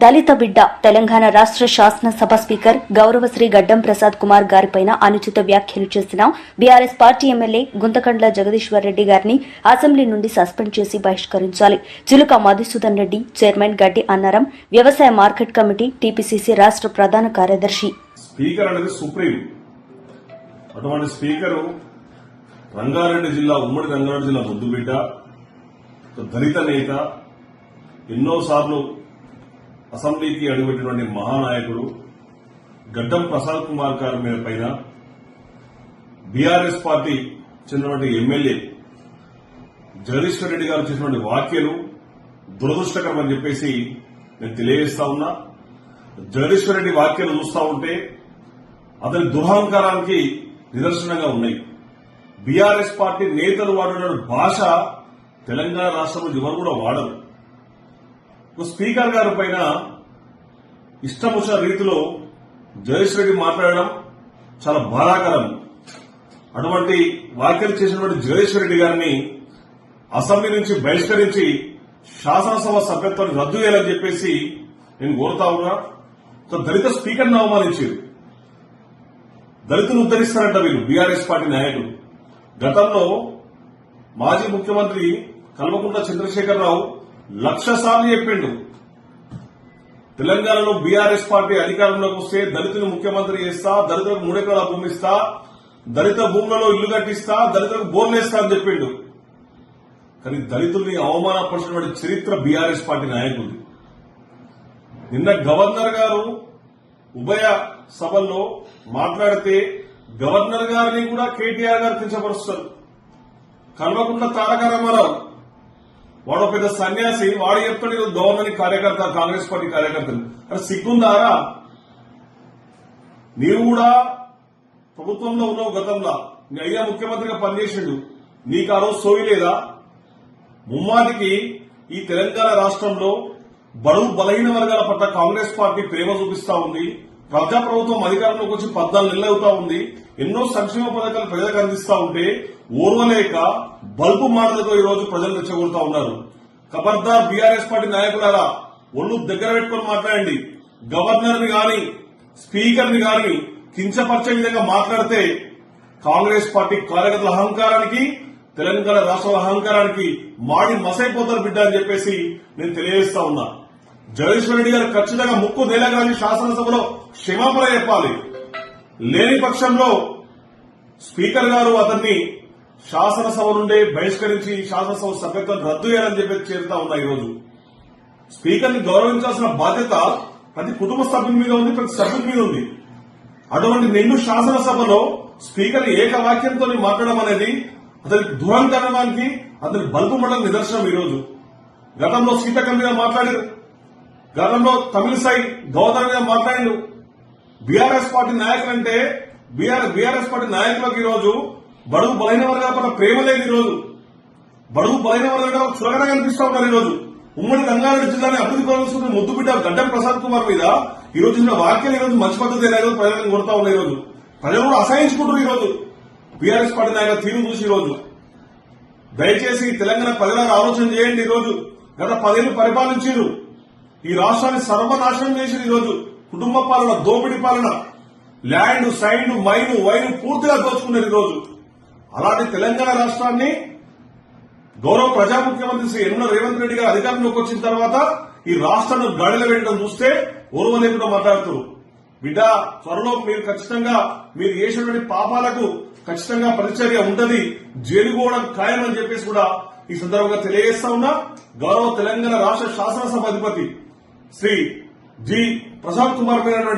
దళిత బిడ్డ తెలంగాణ రాష్ట్ర శాసనసభ స్పీకర్ గౌరవశ్రీ గడ్డం ప్రసాద్ కుమార్ గారిపైన అనుచిత వ్యాఖ్యలు చేసిన బీఆర్ఎస్ పార్టీ ఎమ్మెల్యే గుంతకండ్ల జగదీశ్వర్ రెడ్డి గారిని అసెంబ్లీ నుండి సస్పెండ్ చేసి బహిష్కరించాలి. చిలుక మధుసూదన్ రెడ్డి, చైర్మన్ గడ్డి అన్నారం, వ్యవసాయ మార్కెట్ కమిటీ, టీపీసీసీ రాష్ట్ర ప్రధాన కార్యదర్శి. స్పీకర్ అనేది సుప్రీం. అటువంటి స్పీకరు రంగారెడ్డి జిల్లా, ఉమ్మడి రంగారెడ్డి జిల్లా ముద్దుబిడ్డ, దళిత నేత, ఎన్నోసార్లు అసెంబ్లీకి అడుగుపెట్టినటువంటి మహానాయకుడు గడ్డం ప్రసాద్ కుమార్ గారి మీద పైన బీఆర్ఎస్ పార్టీ చెందినటువంటి ఎమ్మెల్యే జగదీశ్వర్ రెడ్డి గారు చేసినటువంటి వ్యాఖ్యలు దురదృష్టకరం అని చెప్పేసి నేను తెలియజేస్తా ఉన్నా. జగదీశ్వర్ రెడ్డి వ్యాఖ్యలు చూస్తా ఉంటే అతని దురహంకారానికి నిదర్శనంగా ఉన్నాయి. బీఆర్ఎస్ పార్టీ నేతలు వాడిన భాష తెలంగాణ రాష్ట్రంలో ఎవరు కూడా వాడరు. స్పీకర్ గారి పైన ఇష్టముచ్చ రీతిలో జగదీశ్వర్ రెడ్డి మాట్లాడడం చాలా బాధాకరం. అటువంటి వ్యాఖ్యలు చేసినటువంటి జగదీశ్వర్ రెడ్డి గారిని అసెంబ్లీ నుంచి బహిష్కరించి శాసనసభ సభ్యత్వాన్ని రద్దు చేయాలని చెప్పేసి నేను కోరుతా ఉన్నా. దళిత స్పీకర్ని అవమానించారు. దళితులు ఉద్దరిస్తారంట వీళ్ళు బీఆర్ఎస్ పార్టీ నాయకులు. గతంలో మాజీ ముఖ్యమంత్రి కల్వకుంట్ల చంద్రశేఖరరావు 1,00,000 సార్లు చెప్పిండు, తెలంగాణలో బీఆర్ఎస్ పార్టీ అధికారంలోకి వస్తే దళితులు ముఖ్యమంత్రి చేస్తా, దళితులకు 3 ఎకరాల భూమి ఇస్తా, దళిత భూములలో ఇల్లు కట్టిస్తా, దళితులకు బోర్లేస్తా అని చెప్పిండు. కానీ దళితుల్ని అవమానపరిచినటువంటి చరిత్ర బీఆర్ఎస్ పార్టీ నాయకులు. నిన్న గవర్నర్ గారు ఉభయ సభల్లో మాట్లాడితే గవర్నర్ గారిని కూడా కేటీఆర్ గారు కించపరుస్తారు. కల్వకుంట్ల తారక రామారావు వాడు పెద్ద సన్యాసి, వాడు చెప్తాడు గవర్నర్ కార్యకర్త, కాంగ్రెస్ పార్టీ కార్యకర్తలు. అరే సిగ్గుందారా? నీవు కూడా ప్రభుత్వంలో ఉన్నావు. గతంలో నీ అయ్యా ముఖ్యమంత్రిగా పనిచేసిండు, నీకు ఆ రోజు సోయి లేదా? ముమ్మాటికి ఈ తెలంగాణ రాష్ట్రంలో బడుగు బలహీన వర్గాల పట్ల కాంగ్రెస్ పార్టీ ప్రేమ చూపిస్తా ఉంది. ప్రజాప్రభుత్వం అధికారంలోకి వచ్చి 14 నెలలు అవుతా ఉంది. ఎన్నో సంక్షేమ పథకాలు ప్రజలకు అందిస్తా ఉంటే ఓర్వలేక బల్బు మాటలతో ఈ రోజు ప్రజలు రెచ్చగొడుతా ఉన్నారు. ఖబర్దార్ బీఆర్ఎస్ పార్టీ నాయకులారా, ఒళ్ళు దగ్గర పెట్టుకుని మాట్లాడండి. గవర్నర్ ని గాని స్పీకర్ ని గాని కించపరిచే విధంగా మాట్లాడితే కాంగ్రెస్ పార్టీ కార్యకర్తల అహంకారానికి, తెలంగాణ రాష్ట్ర అహంకారానికి మాడి మసైపోతారు బిడ్డ అని చెప్పేసి నేను తెలియజేస్తా ఉన్నా. జగదీశ్వర్ రెడ్డి గారు ఖచ్చితంగా ముక్కు నేలగాని శాసనసభలో క్షమాపణ చెప్పాలి. లేని పక్షంలో స్పీకర్ గారు అతన్ని శాసనసభ నుండే బహిష్కరించి శాసనసభ సభ్యత్వం రద్దు చేయాలని చెప్పి చేరుతా ఉన్నా. ఈరోజు స్పీకర్ ని గౌరవించాల్సిన బాధ్యత ప్రతి కుటుంబ సభ్యుల మీద ఉంది, ప్రతి సభ్యుల మీద ఉంది. అటువంటి నిండు శాసనసభలో స్పీకర్ ఏకవాక్యంతో మాట్లాడడం అనేది అతని దురహంకారానికి, అతని బల్బు మండలం నిదర్శనం. ఈరోజు గతంలో సీతక్క మీద మాట్లాడారు, గతంలో తమిళసై గవర్నర్ మీద మాట్లాడారు. బీఆర్ఎస్ పార్టీ నాయకులంటే బీఆర్ఎస్ పార్టీ నాయకులకు ఈరోజు బడుగు బలైన వర్గాల పట్ల ప్రేమ లేదు. ఈరోజు బడుగు బలైన వర్గాల చులకన కనిపిస్తా ఉన్నారు. ఈరోజు ఉమ్మడి రంగారెడ్డి జిల్లాని అభివృద్ధి పరుస్తున్న ముద్దుబిడ్డ గడ్డం ప్రసాద్ కుమార్ మీద ఈరోజు ఇచ్చిన వ్యాఖ్యలు ఈరోజు మంచి పద్ధతి లేదు, ప్రజలను కొడతా ఉన్నాయి. ఈరోజు ప్రజలు కూడా అసహించుకుంటారు. ఈరోజు బీఆర్ఎస్ పార్టీ నాయకుల తీరు చూసి ఈరోజు దయచేసి తెలంగాణ ప్రజలకు ఆలోచన చేయండి. ఈరోజు గత 10 ఏళ్లు పరిపాలించారు, ఈ రాష్ట్రాన్ని సర్వనాశనం చేసిన ఈరోజు కుటుంబ పాలన, దోపిడీ పాలన, ల్యాండ్, సైండ్, మైను, వైను పూర్తిగా దోచుకున్నారు. ఈరోజు అలాంటి తెలంగాణ రాష్ట్రాన్ని గౌరవ ప్రజా ముఖ్యమంత్రి శ్రీ యనమల రేవంత్ రెడ్డి గారు అధికారంలోకి వచ్చిన తర్వాత ఈ రాష్ట్రాన్ని గాడిలో పెట్టడం చూస్తే ఓర్వలేకుండా మాట్లాడుతారు. బిడ్డ, త్వరలో మీరు ఖచ్చితంగా మీరు చేసినటువంటి పాపాలకు ఖచ్చితంగా ప్రతిచర్య ఉంటది, జైలుకోవడం ఖాయమని చెప్పేసి కూడా ఈ సందర్భంగా తెలియజేస్తా ఉన్నా. గౌరవ తెలంగాణ రాష్ట్ర శాసనసభ అధిపతి శ్రీ జి ప్రసాద్ కుమార్ మీద